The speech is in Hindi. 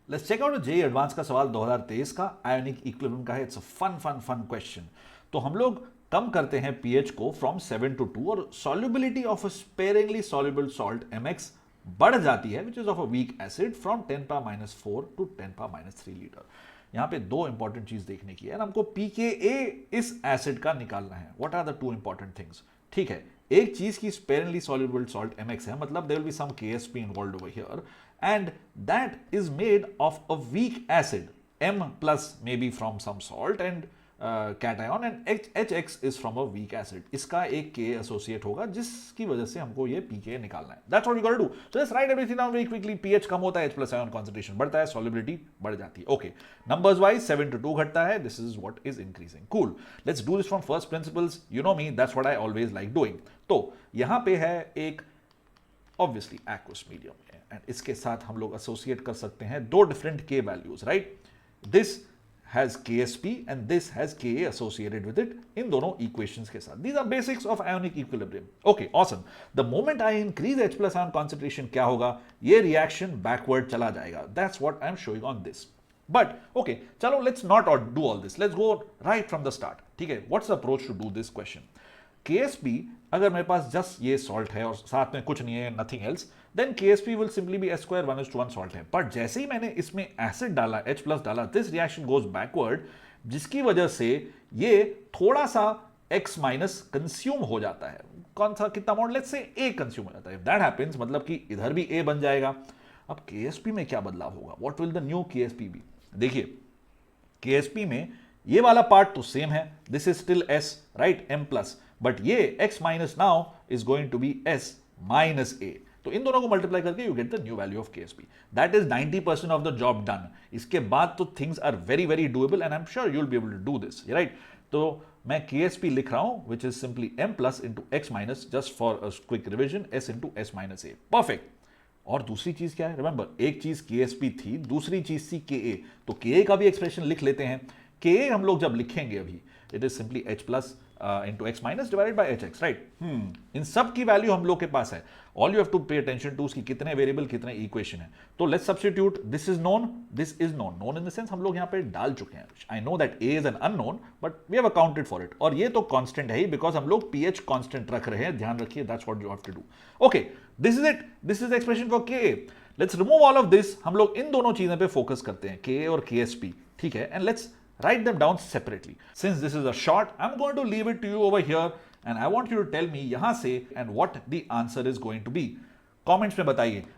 Let's check out JEE advance का सवाल 2023 का आयोनिक इक्विलिब्रियम का है। It's a fun question. तो हम लोग कम करते हैं पीएच को फ्रॉम 7 to 2 और solubility of a sparingly soluble salt mx बढ़ जाती है which is of a weak acid from 10⁻⁴ to 10⁻³ litre. यहां पे दो इंपॉर्टेंट चीज देखने की है, हमको pKa इस एसिड का निकालना है। What are the two important things? ठीक है, एक चीज की स्पेरिंगली सॉल्युबल सॉल्ट mx है, मतलब there will be some KSP involved over here and that is made of a weak acid M plus maybe from some salt and cation and HX is from a weak acid. इसका एक K associate होगा जिसकी वजह से हमको ये pK निकालना है। That's what we got to do. So let's write everything down very quickly. pH कम होता है, H plus ion concentration बढ़ता है, solubility बढ़ जाती है। Okay, numbers wise 7 to 2 घटता है. This is what is increasing. Cool. Let's do this from first principles. You know me, that's what I always like doing. तो यहाँ पे है एक ऑब्वियसली एक्वस मीडियम है एंड इसके साथ हम लोग एसोसिएट कर सकते हैं दो डिफरेंट के values, right? This has KSP and this has Ka associated with it इन दोनों इक्वेशंस के साथ। These are basics of ionic equilibrium. Okay, awesome. The moment I increase H plus ion concentration क्या होगा? ये रिएक्शन बैकवर्ड चला जाएगा। That's what I am showing on this. But okay, चलो let's not do all this, let's go right from the start. ठीक है, what's the approach to do this question? KSP अगर मेरे पास जस्ट ये सॉल्ट है और साथ में कुछ नहीं है, nothing else, then KSP will simply be S² 1:1 salt है। पर जैसे ही मैंने इसमें एसिड डाला, H प्लस डाला, दिस रिएक्शन गोज बैकवर्ड, जिसकी वजह से ये थोड़ा सा X माइनस कंज्यूम हो जाता है। कौन सा, कितना amount? Let's say A consume हो जाता है। दैट हैपेंस मतलब कि इधर भी A बन जाएगा। अब KSP में क्या बदलाव होगा? What will the new KSP be? देखिए, KSP में ये वाला पार्ट तो सेम है, this is still S, right, M plus, but ये X minus now is going to be S minus A। तो इन दोनों को मल्टीप्लाई करके you get the new value of KSP। That is 90% of the job done. इसके बाद तो things are very very doable and I am sure you will be able to do this, right? तो मैं KSP लिख रहा हूं which is simply M plus into X minus, just for a quick revision, S into S minus A। Perfect. और दूसरी चीज क्या है? रिमेंबर, एक चीज KSP थी, दूसरी चीज थी Ka। तो Ka का भी एक्सप्रेशन लिख लेते हैं। Ka हम लोग जब लिखेंगे अभी, it is simply H plus into X minus divided by HX, right? इन सब की वैल्यू हम लोग के पास है। All you have to pay attention to उसकी कितने वेरिएबल, कितने इक्वेशन है। तो let's substitute, this is known, this is known. Known in the sense हम लोग यहाँ पे डाल चुके हैं। I know that A is an unknown but we have accounted for it. और ये तो कांस्टेंट है ही बिकॉज हम लोग pH कांस्टेंट रख रहे हैं, ध्यान रखिए। That's what you have to do. Okay, this is it, this is the expression for Ka। Let's remove all of this. हम लोग इन दोनों चीजों पे फोकस करते हैं, Ka और KSP, ठीक है? And let's write them down separately. Since this is a short, I'm going to leave it to you over here and I want you to tell me yahan se and what the answer is going to be. Comments में बताइए।